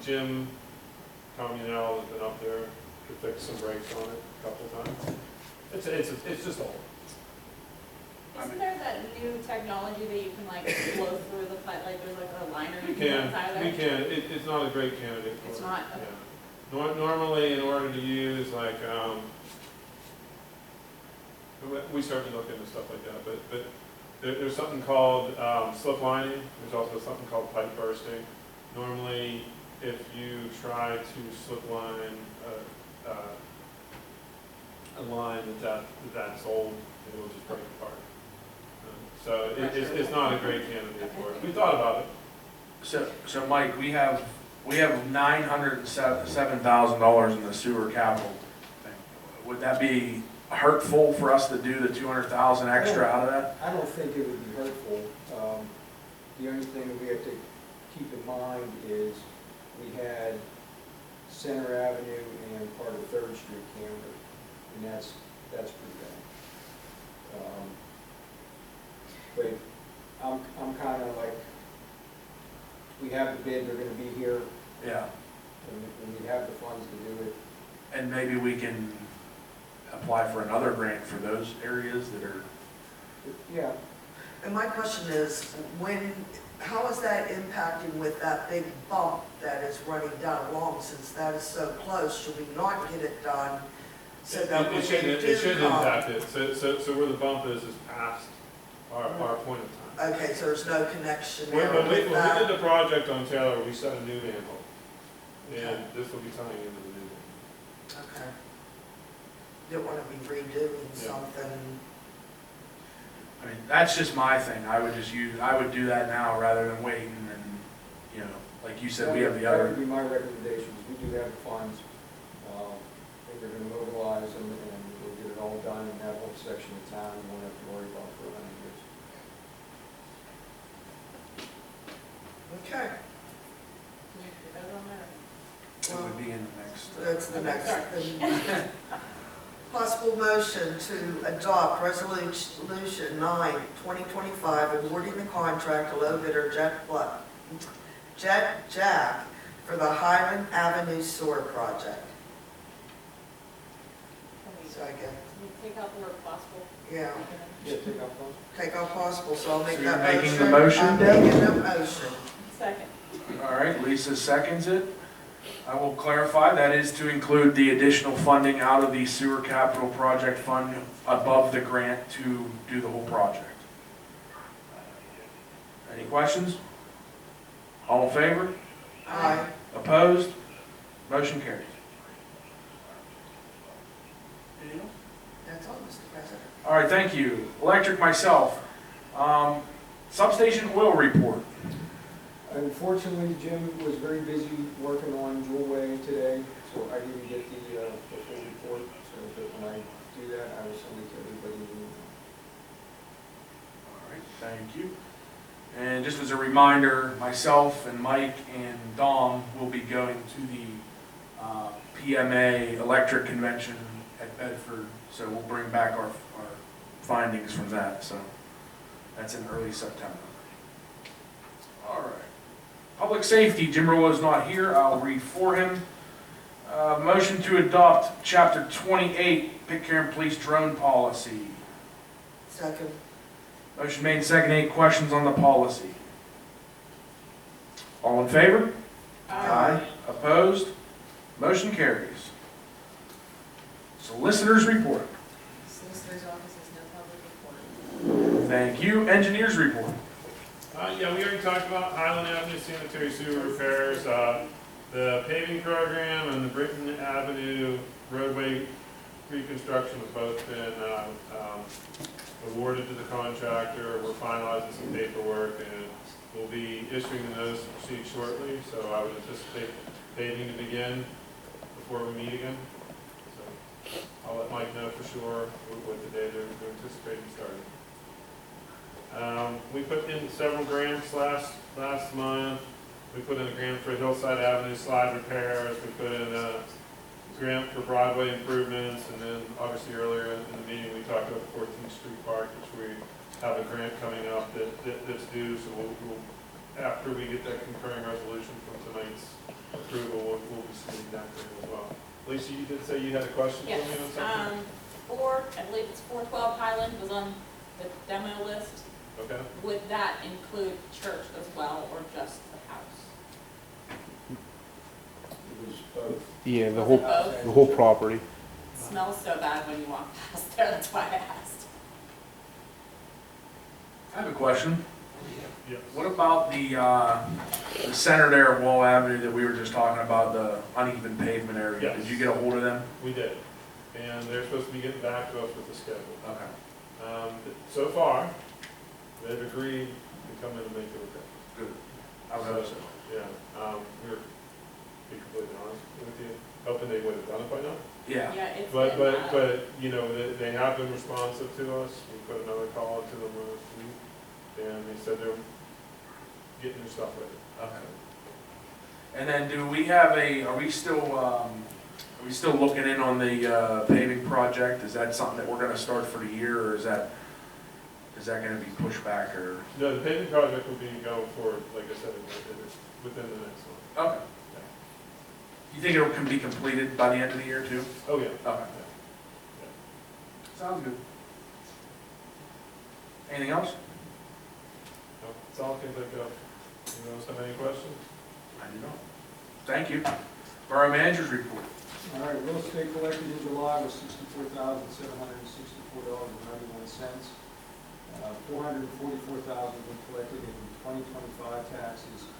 [SPEAKER 14] Jim Communell has been up there to fix some brakes on it a couple times. It's just old.
[SPEAKER 10] Isn't there that new technology that you can like blow through the pipe, like there's like a liner you
[SPEAKER 14] We
[SPEAKER 10] can
[SPEAKER 14] can,
[SPEAKER 10] put inside of there?
[SPEAKER 14] we can. It's not a great candidate for it.
[SPEAKER 10] It's not? Okay.
[SPEAKER 14] Yeah. Normally, in order to use like, we start to look into stuff like that, but there's something called slip lining. There's also something called pipe bursting. Normally, if you try to slip line a line that's old, it will just break apart. So it's not a great candidate for it. We thought about it.
[SPEAKER 2] So Mike, we have $907,000 in the sewer capital thing. Would that be hurtful for us to do the $200,000 extra out of that?
[SPEAKER 1] I don't think it would be hurtful. the only thing that we have to keep in mind is we had Center Avenue and part of Third Street cambered, and that's pretty bad. But I'm kind of like, we have the bid, they're gonna be here,
[SPEAKER 2] Yeah,
[SPEAKER 1] and we have the funds to do it.
[SPEAKER 2] and maybe we can apply for another grant for those areas that are,
[SPEAKER 1] Yeah,
[SPEAKER 11] And my question is, how is that impacting with that big bump that is running down along, since that is so close? Should we not get it done? So that when
[SPEAKER 14] It shouldn't,
[SPEAKER 11] they
[SPEAKER 14] it
[SPEAKER 11] do
[SPEAKER 14] shouldn't
[SPEAKER 11] come-
[SPEAKER 14] impact it, so where the bump is past our point of time.
[SPEAKER 11] Okay, so there's no connection
[SPEAKER 14] When
[SPEAKER 11] there
[SPEAKER 14] when we
[SPEAKER 11] with that?
[SPEAKER 14] did the project on Taylor, we set a new manhole, and this will be tying into the new manhole.
[SPEAKER 11] Okay. Didn't want to be redoing
[SPEAKER 14] Yeah.
[SPEAKER 11] something.
[SPEAKER 2] I mean, that's just my thing. I would do that now rather than waiting and, you know, like you said, we have the
[SPEAKER 1] That
[SPEAKER 2] other.
[SPEAKER 1] would be my recommendation, is we do have the funds. I think they're gonna mobilize them, and we'll get it all done in that whole section of town, and won't have to worry about for any years.
[SPEAKER 11] Okay,
[SPEAKER 2] It would be in the next.
[SPEAKER 11] that's the next thing. Possible motion to adopt resolution 9, 2025, awarding the contract to low bidder Jet Jack for the Highland Avenue Sewer Project. So I get,
[SPEAKER 10] Can we take out the word possible?
[SPEAKER 11] yeah,
[SPEAKER 1] Yeah, take up funds.
[SPEAKER 11] take out possible, so I'll make
[SPEAKER 2] So
[SPEAKER 11] that
[SPEAKER 2] you're
[SPEAKER 11] motion.
[SPEAKER 2] making the motion,
[SPEAKER 11] I'm
[SPEAKER 2] Deb?
[SPEAKER 11] making the motion.
[SPEAKER 10] Second.
[SPEAKER 2] All right, Lisa seconds it. I will clarify, that is to include the additional funding out of the sewer capital project fund above the grant to do the whole project. Any questions? All in favor?
[SPEAKER 11] Aye.
[SPEAKER 2] Opposed? Motion carries. Anything else?
[SPEAKER 11] That's all, Mr. President.
[SPEAKER 2] All right, thank you. Electric myself. Substation oil report.
[SPEAKER 1] Unfortunately, Jim was very busy working on Jewel Way today, so I didn't get the full report. So but when I do that, I will send it to everybody in the email.
[SPEAKER 2] All right, thank you. And just as a reminder, myself and Mike and Dom will be going to the PMA Electric Convention at Bedford, so we'll bring back our findings from that, so that's in early September. All right. Public safety, Jim Rollo's not here, I'll read for him. Motion to adopt Chapter 28, Pitcairn Police Drone Policy.
[SPEAKER 11] Second.
[SPEAKER 2] Motion made, second, any questions on the policy? All in favor? Opposed? Motion carries. Solicitors report.
[SPEAKER 10] Solicitor's office has no public report.
[SPEAKER 2] Thank you. Engineers report.
[SPEAKER 14] Yeah, we already talked about Highland Avenue sanitary sewer repairs, the paving program and the Britton Avenue roadway reconstruction have both been awarded to the contractor. We're finalizing some paperwork and we'll be issuing the notice to proceed shortly, so I would anticipate paving to begin before we meet again. So I'll let Mike know for sure what the day they're anticipating starting. We put in several grants last month. We put in a grant for Hillside Avenue slide repairs. We put in a grant for Broadway improvements, and then obviously earlier in the meeting we talked about the 14th Street Park, which we have a grant coming up that's due. So we'll after we get that concurring resolution from tonight's approval, we'll be submitting that grant as well. Lisa, you did say you had a question for me on
[SPEAKER 10] Yes,
[SPEAKER 14] something?
[SPEAKER 10] I believe it's 412 Highland was on the demo list.
[SPEAKER 14] Okay.
[SPEAKER 10] Would that include church as well, or just the house?
[SPEAKER 1] It was both.
[SPEAKER 8] Yeah, the
[SPEAKER 10] Both?
[SPEAKER 8] whole property.
[SPEAKER 10] It smells so bad when you walk past there, that's why I asked.
[SPEAKER 2] I have a question.
[SPEAKER 14] Yes.
[SPEAKER 2] What about the center there of Wall Avenue that we were just talking about, the uneven pavement area?
[SPEAKER 14] Yes.
[SPEAKER 2] Did you get a hold of them?
[SPEAKER 14] We did, and they're supposed to be getting back to us with the schedule.
[SPEAKER 2] Okay.
[SPEAKER 14] So far, they've agreed to come in and make the repair.
[SPEAKER 2] Good. I would hope so.
[SPEAKER 14] Yeah, we were, to be completely honest with you, hoping they would have done it by now.
[SPEAKER 2] Yeah.
[SPEAKER 10] Yeah, it's
[SPEAKER 14] But,
[SPEAKER 10] been,
[SPEAKER 14] but, you know, they have been responsive to us. We put another call into them last week, and they said they're getting their stuff ready.
[SPEAKER 2] Okay. And then are we still looking in on the paving project? Is that something that we're gonna start for the year, or is that gonna be pushed back, or?
[SPEAKER 14] No, the paving project will be going forward, like I said, within the next month.
[SPEAKER 2] Okay. You think it can be completed by the end of the year too?
[SPEAKER 14] Oh, yeah.
[SPEAKER 2] Okay. Sounds good. Anything else?
[SPEAKER 14] No, that's all I can think of. Anyone else have any questions?
[SPEAKER 2] I do not. Thank you. Borough Manager's report.
[SPEAKER 1] All right, real estate collected in July was $64,764.91. $444,000 been collected in 2025 taxes,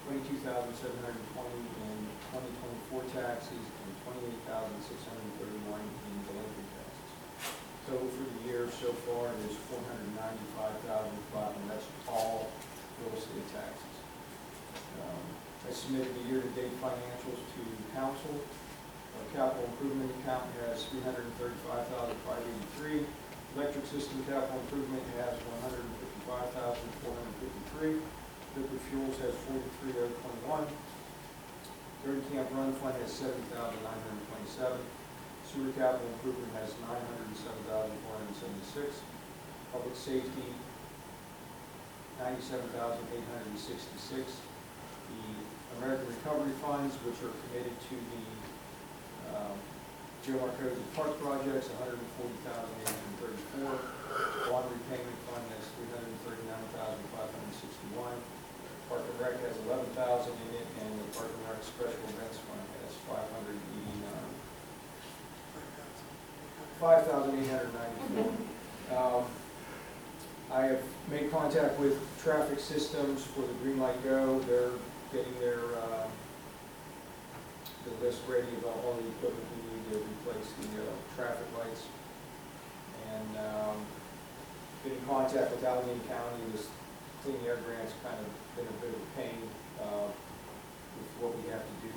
[SPEAKER 1] $22,720 in 2024 taxes, and $28,631 in delinquent taxes. Total for the year so far is $495,500. That's all real estate taxes. I submitted the year-to-date financials to council. Our capital improvement account has $335,583. Electric system capital improvement has $155,453. Liquid fuels has $43,021. Third Camp Run Fund has $70,927. Sewer capital improvement has $907,476. Public safety, $97,866. The American Recovery Funds, which are committed to the Joe Marco's Park projects, $140,834. Bond repayment fund has $339,561. Park and Rec has $11,000 in it, and the Park and Rec Special Events Fund has $5,894. I have made contact with Traffic Systems for the Green Light Go. They're getting their the list ready of all the equipment we need to replace the traffic lights. And been in contact with Allegheny County. This clean air grant's kind of been a bit of a pain with what we have to do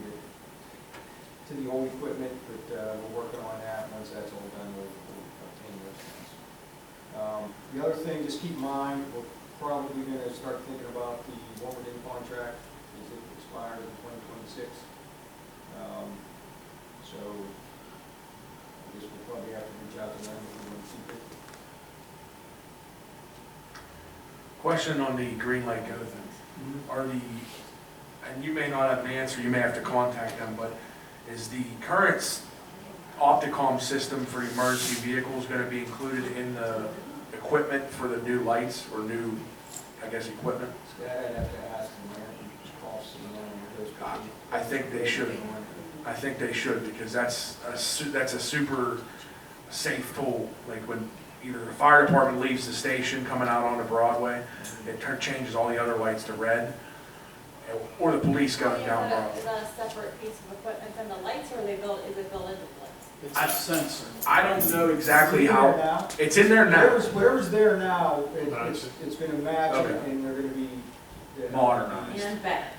[SPEAKER 1] to the old equipment, but we're working on that. Once that's all done, we'll obtain those things. The other thing, just keep in mind, we're probably going to start thinking about the Warmerdin contract as it expires in 2026. So I guess we'll probably have to reach out to them if we want to keep it.
[SPEAKER 2] Question on the Green Light Go thing. And you may not have an answer, you may have to contact them, but is the current Opticom system for emergency vehicles going to be included in the equipment for the new lights or new, I guess, equipment?
[SPEAKER 1] Yeah, I'd have to ask them, just call someone.
[SPEAKER 2] I think they should. I think they should, because that's a super safe tool. Like when either the fire department leaves the station coming out onto Broadway, it changes all the other lights to red, or the police going down Broadway.
[SPEAKER 10] Is that a separate piece of equipment than the lights, or is it built into the lights?
[SPEAKER 6] It's a sensor.
[SPEAKER 2] I don't know exactly how. It's in there now.
[SPEAKER 1] Whatever's there now, it's going to match, and they're going to be
[SPEAKER 2] modernized.
[SPEAKER 10] And better.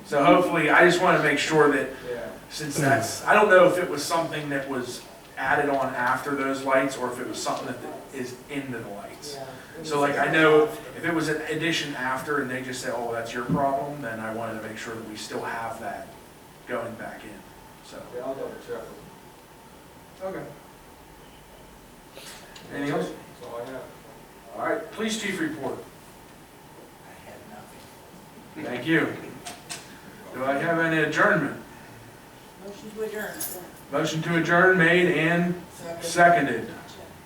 [SPEAKER 2] So hopefully, I just want to make sure that,
[SPEAKER 1] Yeah.
[SPEAKER 2] since that's, I don't know if it was something that was added on after those lights, or if it was something that is into the lights. So like, I know if it was an addition after and they just say, oh, that's your problem, then I wanted to make sure that we still have that going back in, so.
[SPEAKER 1] Yeah, I'll double check with them.
[SPEAKER 2] Okay. Anything else?
[SPEAKER 1] That's all I have.
[SPEAKER 2] All right, police chief report.
[SPEAKER 3] I have nothing.
[SPEAKER 2] Thank you. Do I have any adjournment?
[SPEAKER 10] Motion to adjourn.
[SPEAKER 2] Motion to adjourn made and seconded.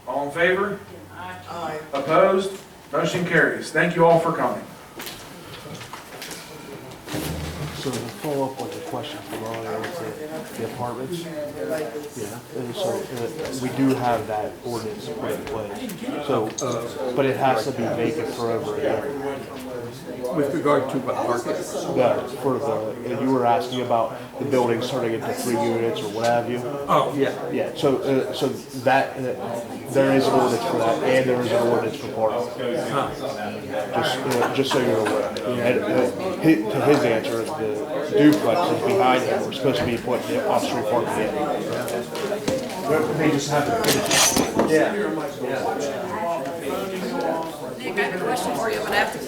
[SPEAKER 2] All in favor?
[SPEAKER 11] Aye.
[SPEAKER 2] Opposed? Motion carries. Thank you all for coming.
[SPEAKER 15] So to follow up on the question from earlier with the apartments, so we do have that ordinance put in place. So, but it has to be vacant for over a year.
[SPEAKER 4] With regard to what market?
[SPEAKER 15] You were asking about the building turning into 3 units or what have you.
[SPEAKER 4] Oh, yeah.
[SPEAKER 15] Yeah, so that, there is an ordinance for that, and there is an ordinance for parking. Just so you're aware. And, to his answer, the duplexes behind him were supposed to be put in the off-street parking in. They just have to finish. Yeah.
[SPEAKER 16] Nick, I have a question for you, but I have to.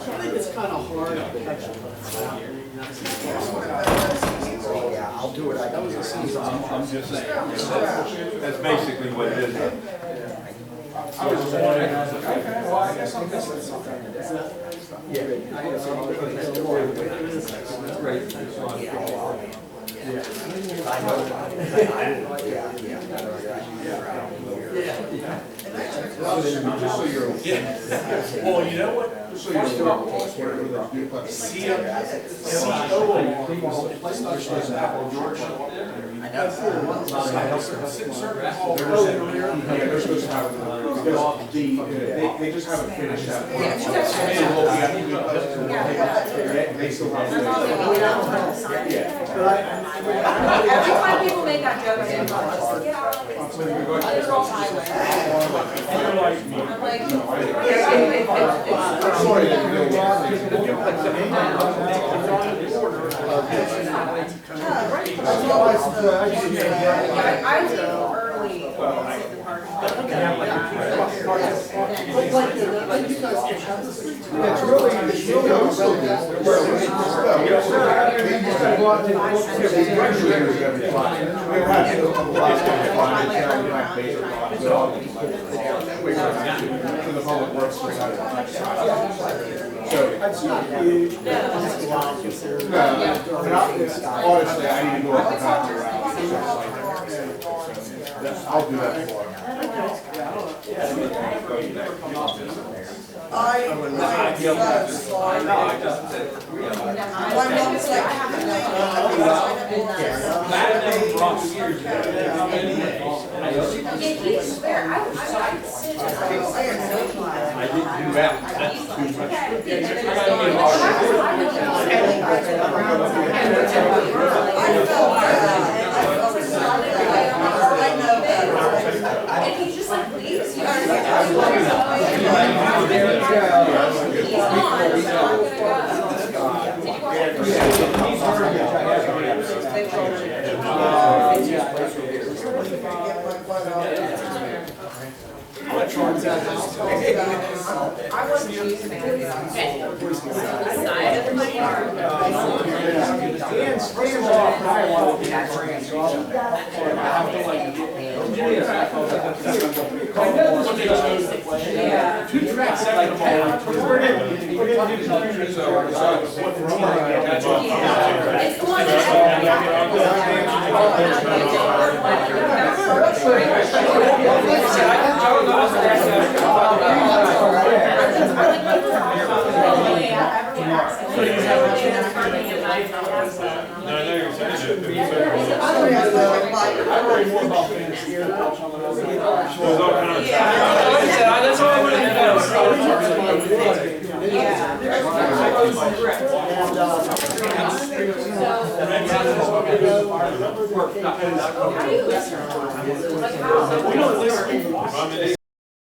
[SPEAKER 6] think it's kind of hard to catch it.
[SPEAKER 1] Yeah, I'll do it. That was a season.
[SPEAKER 8] I'm just saying, that's basically what it is.
[SPEAKER 2] I was just wondering,
[SPEAKER 1] Okay, well, I guess I'm missing something. Yeah. I guess I'm
[SPEAKER 2] well, you know what?
[SPEAKER 15] They just haven't finished that. They still have.
[SPEAKER 10] Every time people make that joke, I'm like, I was early.
[SPEAKER 15] Honestly, I need to go up the factory around. I'll do that for you.
[SPEAKER 11] I my mom's like,
[SPEAKER 4] I didn't do that. That's too
[SPEAKER 10] and he just like leaves you. I wasn't using it. Side of my yard. Yeah.
[SPEAKER 2] Two tracks, like,
[SPEAKER 10] It's the one
[SPEAKER 6] That's all I wanted to know.
[SPEAKER 10] How do you listen? Like how?